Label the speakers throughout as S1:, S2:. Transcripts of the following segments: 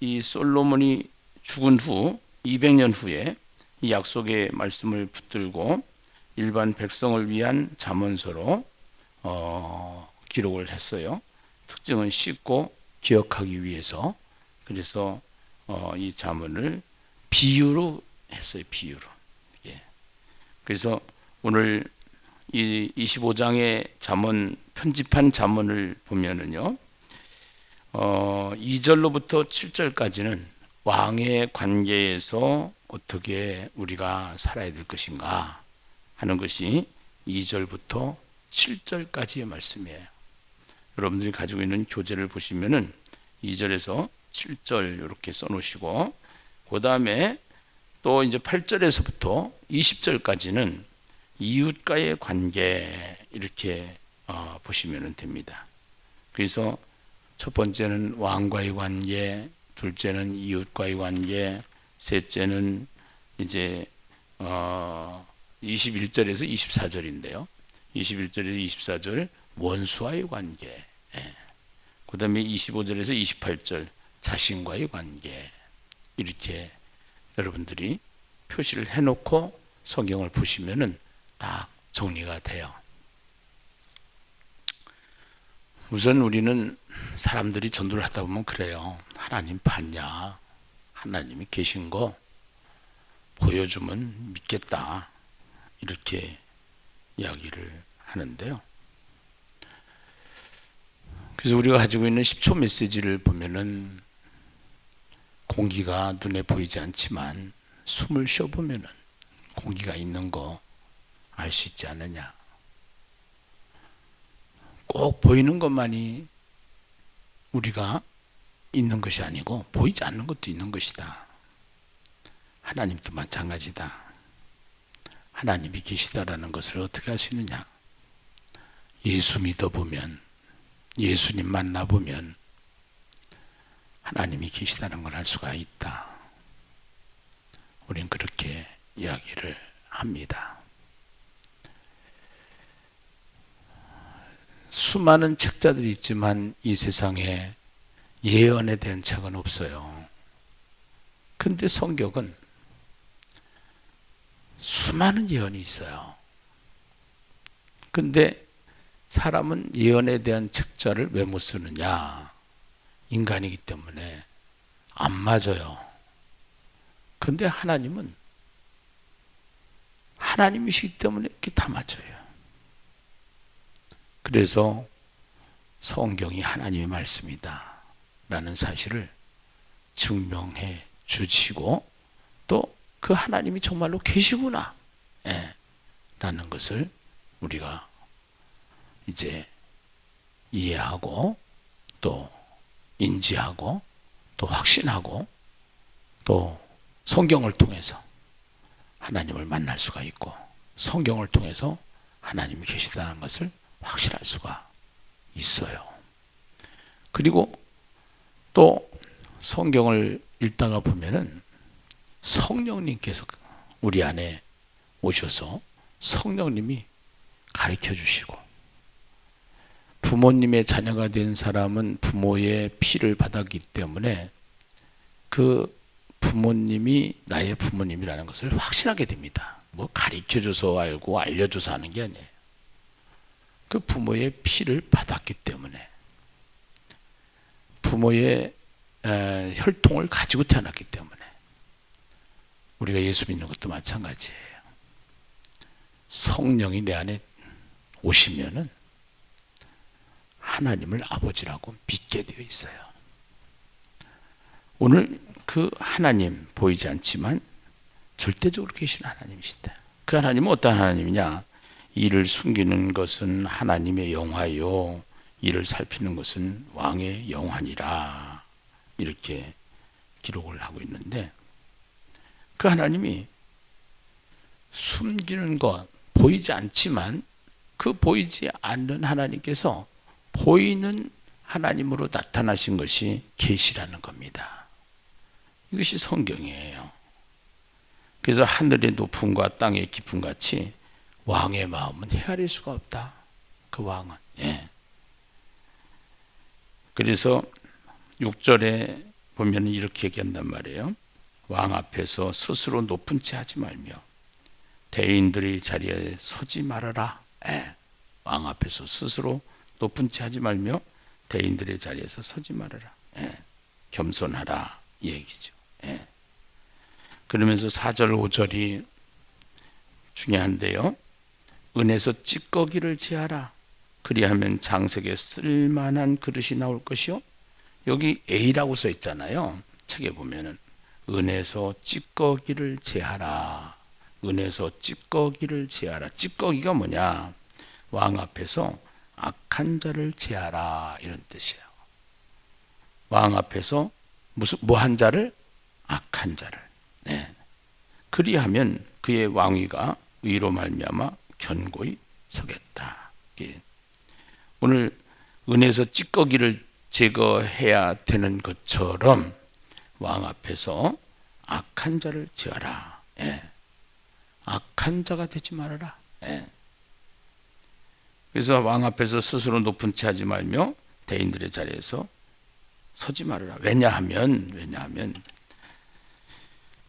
S1: 이 솔로몬이 죽은 후 200년 후에 이 약속의 말씀을 붙들고 일반 백성을 위한 잠언서로 기록을 했어요. 특징은 쉽고 기억하기 위해서. 그래서 이 잠언을 비유로 했어요. 비유로. 예. 그래서 오늘 이 25장의 잠언, 편집한 잠언을 보면은요, 2절로부터 7절까지는 왕의 관계에서 어떻게 우리가 살아야 될 것인가 하는 것이 2절부터 7절까지의 말씀이에요. 여러분들이 가지고 있는 교재를 보시면은 2절에서 7절 이렇게 써놓으시고, 그 다음에 또 이제 8절에서부터 20절까지는 이웃과의 관계 이렇게 보시면 됩니다. 그래서 첫 번째는 왕과의 관계, 둘째는 이웃과의 관계, 셋째는 이제 21절에서 24절인데요. 21절에서 24절 원수와의 관계, 그 다음에 25절에서 28절 자신과의 관계, 이렇게 여러분들이 표시를 해놓고 성경을 보시면은 딱 정리가 돼요. 우선 우리는 사람들이 전도를 하다 보면 그래요. 하나님 봤냐? 하나님이 계신 거 보여주면 믿겠다. 이렇게 이야기를 하는데요. 그래서 우리가 가지고 있는 10초 메시지를 보면은 공기가 눈에 보이지 않지만 숨을 쉬어보면은 공기가 있는 거 알 수 있지 않느냐. 꼭 보이는 것만이 우리가 있는 것이 아니고 보이지 않는 것도 있는 것이다. 하나님도 마찬가지다. 하나님이 계시다라는 것을 어떻게 할 수 있느냐. 예수 믿어보면, 예수님 만나보면 하나님이 계시다는 걸 알 수가 있다. 우린 그렇게 이야기를 합니다. 수많은 책자들이 있지만 이 세상에 예언에 대한 책은 없어요. 근데 성경은 수많은 예언이 있어요. 근데 사람은 예언에 대한 책자를 왜 못 쓰느냐? 인간이기 때문에 안 맞아요. 근데 하나님은 하나님이시기 때문에 이렇게 다 맞아요. 그래서 성경이 하나님의 말씀이다 라는 사실을 증명해 주시고, 또 그 하나님이 정말로 계시구나 라는 것을 우리가 이제 이해하고 또 인지하고 또 확신하고 또 성경을 통해서 하나님을 만날 수가 있고, 성경을 통해서 하나님이 계시다는 것을 확실할 수가 있어요. 그리고 또 성경을 읽다가 보면은 성령님께서 우리 안에 오셔서 성령님이 가르쳐 주시고, 부모님의 자녀가 된 사람은 부모의 피를 받았기 때문에 그 부모님이 나의 부모님이라는 것을 확신하게 됩니다. 뭐 가르쳐 줘서 알고 알려줘서 하는 게 아니에요. 그 부모의 피를 받았기 때문에, 부모의 혈통을 가지고 태어났기 때문에, 우리가 예수 믿는 것도 마찬가지예요. 성령이 내 안에 오시면은 하나님을 아버지라고 믿게 되어 있어요. 오늘 그 하나님 보이지 않지만 절대적으로 계신 하나님이시다. 그 하나님은 어떤 하나님이냐? 이를 숨기는 것은 하나님의 영화요, 이를 살피는 것은 왕의 영화니라. 이렇게 기록을 하고 있는데, 그 하나님이 숨기는 것, 보이지 않지만 그 보이지 않는 하나님께서 보이는 하나님으로 나타나신 것이 계시라는 겁니다. 이것이 성경이에요. 그래서 하늘의 높음과 땅의 깊음 같이 왕의 마음은 헤아릴 수가 없다. 그 왕은. 그래서 6절에 보면 이렇게 얘기한단 말이에요. 왕 앞에서 스스로 높은 채 하지 말며 대인들의 자리에 서지 말아라. 왕 앞에서 스스로 높은 채 하지 말며 대인들의 자리에서 서지 말아라. 겸손하라 이 얘기죠. 그러면서 4절 5절이 중요한데요. 은에서 찌꺼기를 제하라. 그리하면 장색에 쓸만한 그릇이 나올 것이요. 여기 A라고 써 있잖아요. 책에 보면은 은에서 찌꺼기를 제하라. 은에서 찌꺼기를 제하라. 찌꺼기가 뭐냐? 왕 앞에서 악한 자를 제하라 이런 뜻이에요. 왕 앞에서 뭐한 자를? 악한 자를. 그리하면 그의 왕위가 의로 말미암아 견고히 서겠다. 오늘 은에서 찌꺼기를 제거해야 되는 것처럼 왕 앞에서 악한 자를 제하라. 악한 자가 되지 말아라. 그래서 왕 앞에서 스스로 높은 채 하지 말며 대인들의 자리에서 서지 말아라. 왜냐하면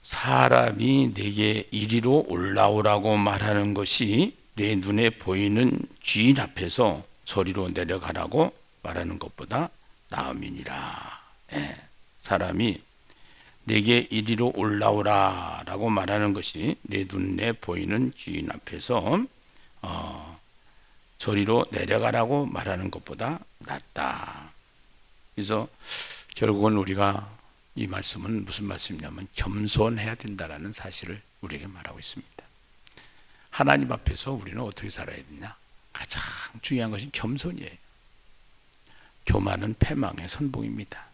S1: 사람이 내게 이리로 올라오라고 말하는 것이 내 눈에 보이는 주인 앞에서 저리로 내려가라고 말하는 것보다 나음이니라. 사람이 내게 이리로 올라오라라고 말하는 것이 내 눈에 보이는 주인 앞에서 저리로 내려가라고 말하는 것보다 낫다. 그래서 결국은 우리가 이 말씀은 무슨 말씀이냐면 겸손해야 된다라는 사실을 우리에게 말하고 있습니다. 하나님 앞에서 우리는 어떻게 살아야 되냐? 가장 중요한 것이 겸손이에요. 교만은 패망의 선봉입니다.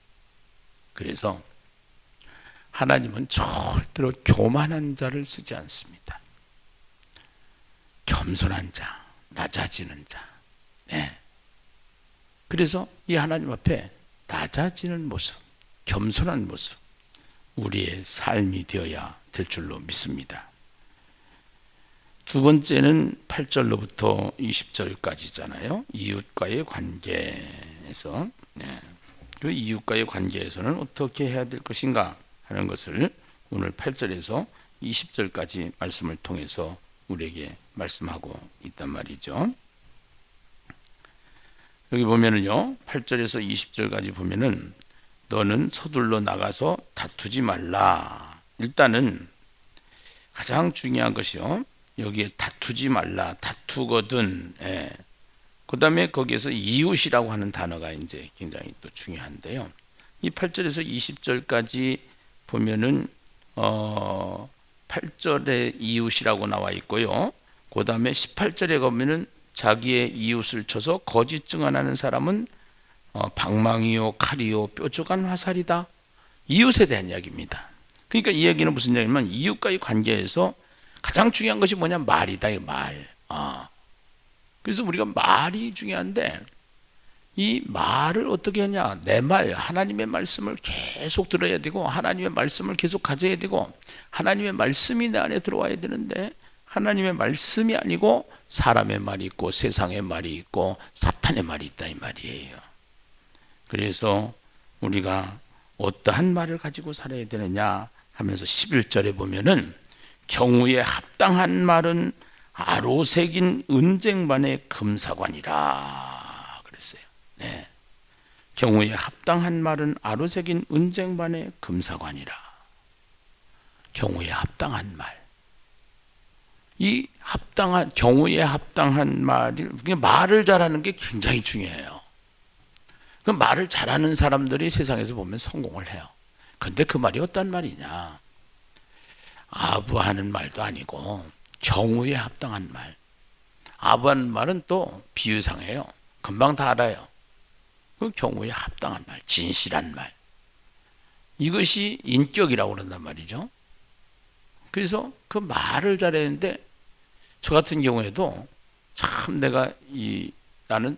S1: 그래서 하나님은 절대로 교만한 자를 쓰지 않습니다. 겸손한 자, 낮아지는 자. 그래서 이 하나님 앞에 낮아지는 모습, 겸손한 모습, 우리의 삶이 되어야 될 줄로 믿습니다. 두 번째는 8절로부터 20절까지잖아요. 이웃과의 관계에서 그 이웃과의 관계에서는 어떻게 해야 될 것인가 하는 것을 오늘 8절에서 20절까지 말씀을 통해서 우리에게 말씀하고 있단 말이죠. 여기 보면은요, 8절에서 20절까지 보면은 너는 서둘러 나가서 다투지 말라. 일단은 가장 중요한 것이요, 여기에 다투지 말라, 다투거든. 그 다음에 거기에서 이웃이라고 하는 단어가 이제 굉장히 또 중요한데요. 이 8절에서 20절까지 보면은 8절에 이웃이라고 나와 있고요. 그 다음에 18절에 가면은 자기의 이웃을 쳐서 거짓 증언하는 사람은 방망이요, 칼이요, 뾰족한 화살이다. 이웃에 대한 이야기입니다. 그러니까 이 얘기는 무슨 얘기냐면 이웃과의 관계에서 가장 중요한 것이 뭐냐? 말이다, 이 말. 그래서 우리가 말이 중요한데 이 말을 어떻게 하냐? 내 말, 하나님의 말씀을 계속 들어야 되고 하나님의 말씀을 계속 가져야 되고 하나님의 말씀이 내 안에 들어와야 되는데 하나님의 말씀이 아니고 사람의 말이 있고 세상의 말이 있고 사탄의 말이 있다 이 말이에요. 그래서 우리가 어떠한 말을 가지고 살아야 되느냐 하면서 11절에 보면은 경우에 합당한 말은 아로새긴 은쟁반의 금사관이라 그랬어요. 경우에 합당한 말은 아로새긴 은쟁반의 금사관이라. 경우에 합당한 말. 이 합당한 경우에 합당한 말을 잘하는 게 굉장히 중요해요. 그 말을 잘하는 사람들이 세상에서 보면 성공을 해요. 근데 그 말이 어떤 말이냐? 아부하는 말도 아니고 경우에 합당한 말. 아부하는 말은 또 비유상해요. 금방 다 알아요. 그 경우에 합당한 말, 진실한 말. 이것이 인격이라고 그런단 말이죠. 그래서 그 말을 잘했는데 저 같은 경우에도 참 나는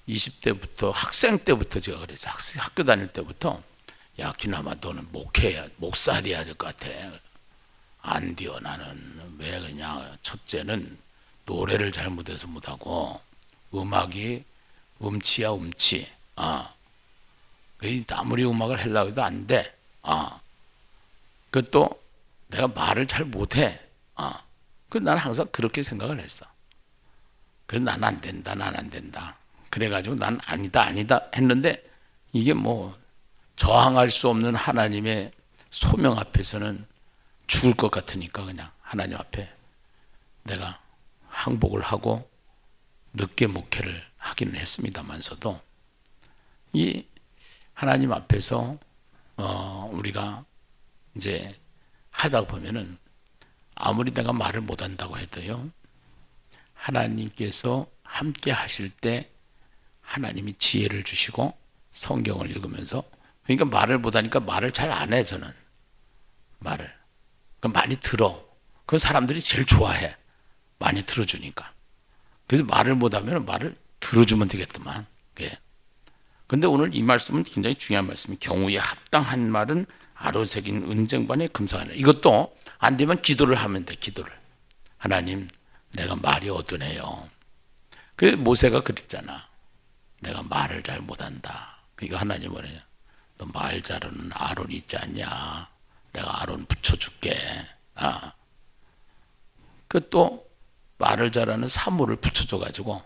S1: 20대부터 학생 때부터 제가 그랬어요. 학교 다닐 때부터 야 기나마 너는 목사 돼야 될 것 같아. 안 돼요. 나는 왜 그냥 첫째는 노래를 잘못해서 못하고 음악이 음치야 음치. 아무리 음악을 하려고 해도 안 돼. 그것도 내가 말을 잘 못해. 나는 항상 그렇게 생각을 했어. 그래서 난 안 된다, 난 안 된다. 그래가지고 난 아니다, 아니다 했는데 이게 뭐 저항할 수 없는 하나님의 소명 앞에서는 죽을 것 같으니까 그냥 하나님 앞에 내가 항복을 하고 늦게 목회를 하기는 했습니다만서도 이 하나님 앞에서 우리가 이제 하다 보면은 아무리 내가 말을 못한다고 해도요, 하나님께서 함께 하실 때 하나님이 지혜를 주시고 성경을 읽으면서, 그러니까 말을 못하니까 말을 잘 안 해. 저는 말을 많이 들어. 그 사람들이 제일 좋아해. 많이 들어주니까. 그래서 말을 못하면 말을 들어주면 되겠더만. 근데 오늘 이 말씀은 굉장히 중요한 말씀이, 경우에 합당한 말은 아로새긴 은쟁반에 금상하라. 이것도 안 되면 기도를 하면 돼. 기도를. 하나님, 내가 말이 어두네요. 그 모세가 그랬잖아. 내가 말을 잘 못한다. 그러니까 하나님 뭐냐? 너 말 잘하는 아론 있지 않냐? 내가 아론 붙여줄게. 그 또 말을 잘하는 사무를 붙여줘가지고,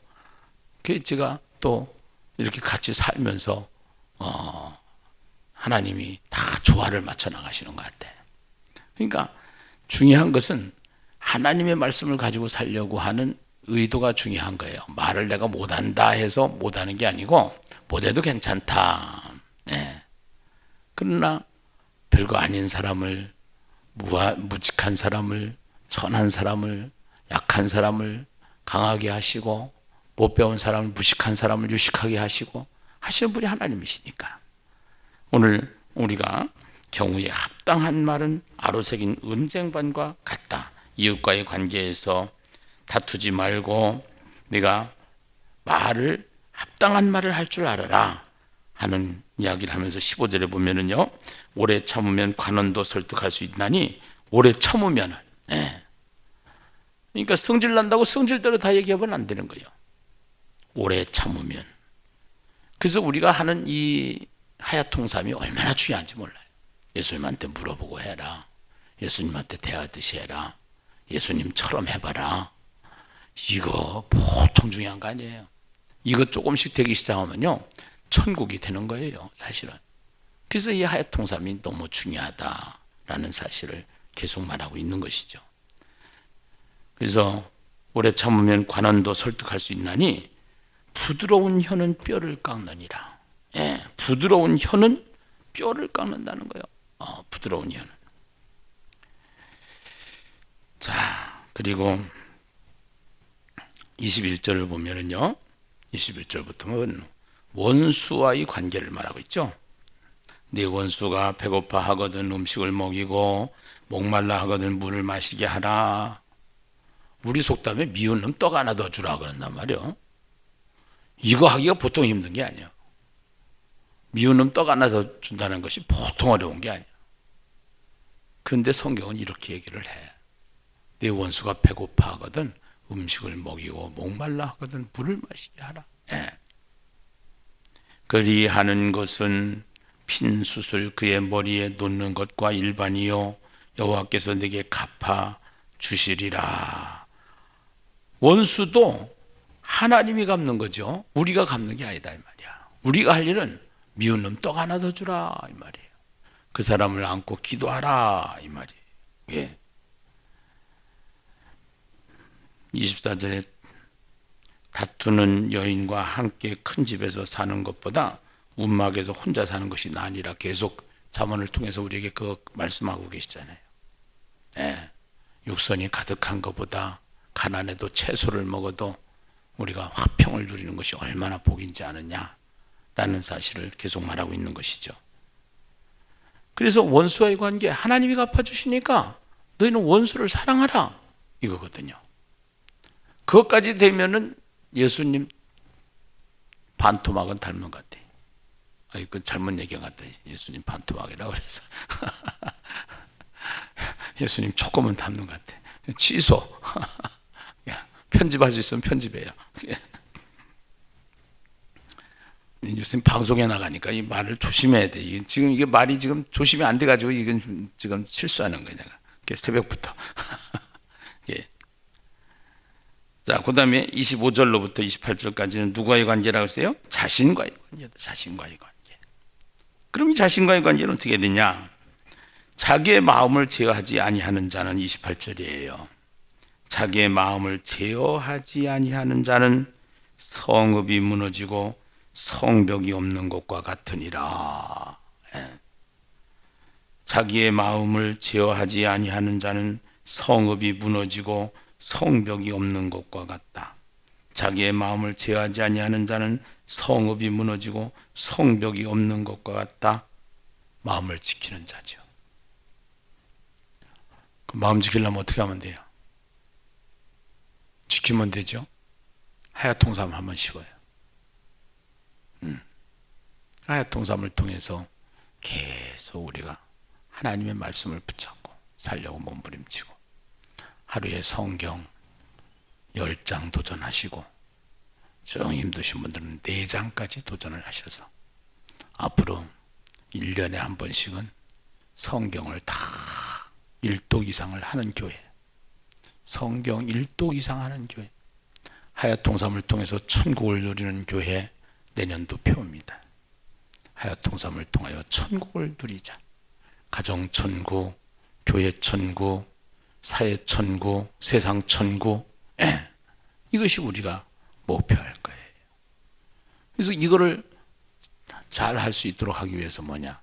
S1: 그 제가 또 이렇게 같이 살면서 하나님이 다 조화를 맞춰 나가시는 것 같아. 그러니까 중요한 것은 하나님의 말씀을 가지고 살려고 하는 의도가 중요한 거예요. 말을 내가 못한다 해서 못하는 게 아니고 못해도 괜찮다. 그러나 별거 아닌 사람을, 무직한 사람을, 천한 사람을, 약한 사람을 강하게 하시고, 못 배운 사람을, 무식한 사람을 유식하게 하시고 하시는 분이 하나님이시니까, 오늘 우리가 경우에 합당한 말은 아로새긴 은쟁반과 같다. 이웃과의 관계에서 다투지 말고 네가 말을, 합당한 말을 할 줄 알아라 하는 이야기를 하면서 15절에 보면은요, 오래 참으면 관원도 설득할 수 있나니, 오래 참으면은, 그러니까 성질 난다고 성질대로 다 얘기하면 안 되는 거예요. 오래 참으면. 그래서 우리가 하는 이 하야통삼이 얼마나 중요한지 몰라요. 예수님한테 물어보고 해라. 예수님한테 대하듯이 해라. 예수님처럼 해봐라. 이거 보통 중요한 거 아니에요. 이거 조금씩 되기 시작하면요, 천국이 되는 거예요, 사실은. 그래서 이 하야통삼이 너무 중요하다라는 사실을 계속 말하고 있는 것이죠. 그래서 오래 참으면 관원도 설득할 수 있나니, 부드러운 혀는 뼈를 깎느니라. 부드러운 혀는 뼈를 깎는다는 거예요. 부드러운 혀는. 자, 그리고 21절을 보면은요, 21절부터는 원수와의 관계를 말하고 있죠. 네 원수가 배고파 하거든 음식을 먹이고 목말라 하거든 물을 마시게 하라. 우리 속담에 미운 놈 떡 하나 더 주라 그런단 말이요. 이거 하기가 보통 힘든 게 아니에요. 미운 놈 떡 하나 더 준다는 것이 보통 어려운 게 아니에요. 그런데 성경은 이렇게 얘기를 해. 네 원수가 배고파 하거든 음식을 먹이고 목말라 하거든 물을 마시게 하라. 그리하는 것은 핀 숯을 그의 머리에 놓는 것과 일반이요 여호와께서 내게 갚아 주시리라. 원수도 하나님이 갚는 거죠. 우리가 갚는 게 아니다 이 말이야. 우리가 할 일은 미운 놈 떡 하나 더 주라 이 말이에요. 그 사람을 안고 기도하라 이 말이에요. 24절에 다투는 여인과 함께 큰 집에서 사는 것보다 움막에서 혼자 사는 것이 나으니라. 계속 잠언을 통해서 우리에게 그 말씀하고 계시잖아요. 육선이 가득한 것보다 가난해도 채소를 먹어도 우리가 화평을 누리는 것이 얼마나 복인지 아느냐라는 사실을 계속 말하고 있는 것이죠. 그래서 원수와의 관계, 하나님이 갚아주시니까 너희는 원수를 사랑하라 이거거든요. 그것까지 되면은 예수님 반토막은 닮은 것 같아. 그 잘못 얘기한 것 같아. 예수님 반토막이라고 그래서 예수님 조금은 닮는 것 같아. 취소. 편집할 수 있으면 편집해요. 요새 방송에 나가니까 이 말을 조심해야 돼. 지금 이게 말이 지금 조심이 안 돼가지고 이건 지금 실수하는 거야 내가. 새벽부터. 예. 자, 그 다음에 25절로부터 28절까지는 누구와의 관계라고 했어요? 자신과의 관계다. 자신과의 관계. 그럼 이 자신과의 관계는 어떻게 되냐? 자기의 마음을 제어하지 아니하는 자는 28절이에요. 자기의 마음을 제어하지 아니하는 자는 성읍이 무너지고 성벽이 없는 것과 같으니라. 자기의 마음을 제어하지 아니하는 자는 성읍이 무너지고 성벽이 없는 것과 같다. 자기의 마음을 제어하지 아니하는 자는 성읍이 무너지고 성벽이 없는 것과 같다. 마음을 지키는 자죠. 그 마음 지키려면 어떻게 하면 돼요? 지키면 되죠. 하야통삼 하면 쉬워요. 하야통삼을 통해서 계속 우리가 하나님의 말씀을 붙잡고 살려고 몸부림치고 하루에 성경 10장 도전하시고 좀 힘드신 분들은 4장까지 도전을 하셔서 앞으로 1년에 한 번씩은 성경을 다 1독 이상을 하는 교회, 성경 1독 이상 하는 교회, 하야통삼을 통해서 천국을 누리는 교회 내년도 표입니다. 하야통삼을 통하여 천국을 누리자. 가정천국, 교회천국, 사회천국, 세상천국, 이것이 우리가 목표할 거예요. 그래서 이거를 잘 할 수 있도록 하기 위해서 뭐냐?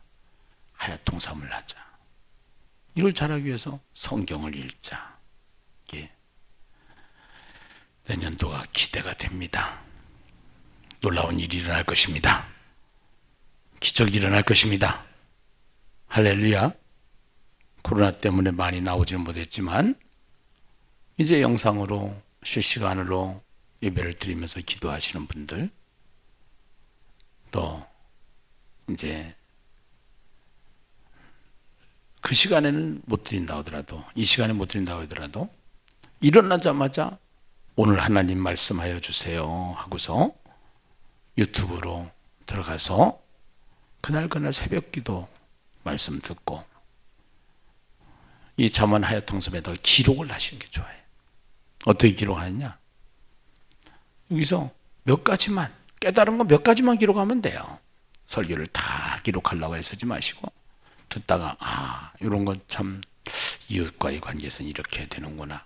S1: 하야통삼을 하자. 이걸 잘하기 위해서 성경을 읽자. 내년도가 기대가 됩니다. 놀라운 일이 일어날 것입니다. 기적이 일어날 것입니다. 할렐루야. 코로나 때문에 많이 나오지는 못했지만 이제 영상으로 실시간으로 예배를 드리면서 기도하시는 분들, 또 이제 그 시간에는 못 드린다 하더라도, 이 시간에 못 드린다 하더라도 일어나자마자 오늘 하나님 말씀하여 주세요 하고서 유튜브로 들어가서 그날 새벽 기도 말씀 듣고 이 잠언 하야통삼에다가 기록을 하시는 게 좋아요. 어떻게 기록하느냐? 여기서 몇 가지만, 깨달은 거 몇 가지만 기록하면 돼요. 설교를 다 기록하려고 애쓰지 마시고 듣다가 이런 건 참 이웃과의 관계에서는 이렇게 해야 되는구나,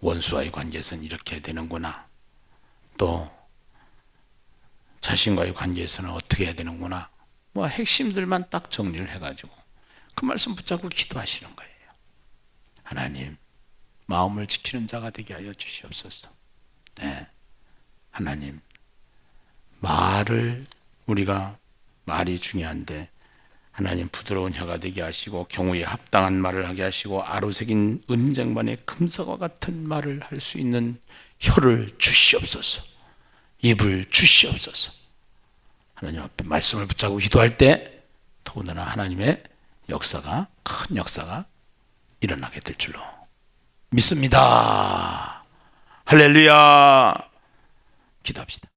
S1: 원수와의 관계에서는 이렇게 해야 되는구나, 또 자신과의 관계에서는 어떻게 해야 되는구나, 뭐 핵심들만 딱 정리를 해가지고 그 말씀 붙잡고 기도하시는 거예요. 하나님, 마음을 지키는 자가 되게 하여 주시옵소서. 네. 하나님, 우리가 말이 중요한데 하나님 부드러운 혀가 되게 하시고 경우에 합당한 말을 하게 하시고 아로새긴 은쟁반의 금사과 같은 말을 할 수 있는 혀를 주시옵소서. 입을 주시옵소서. 하나님 앞에 말씀을 붙잡고 기도할 때 더군다나 하나님의 역사가, 큰 역사가 일어나게 될 줄로 믿습니다. 할렐루야. 기도합시다.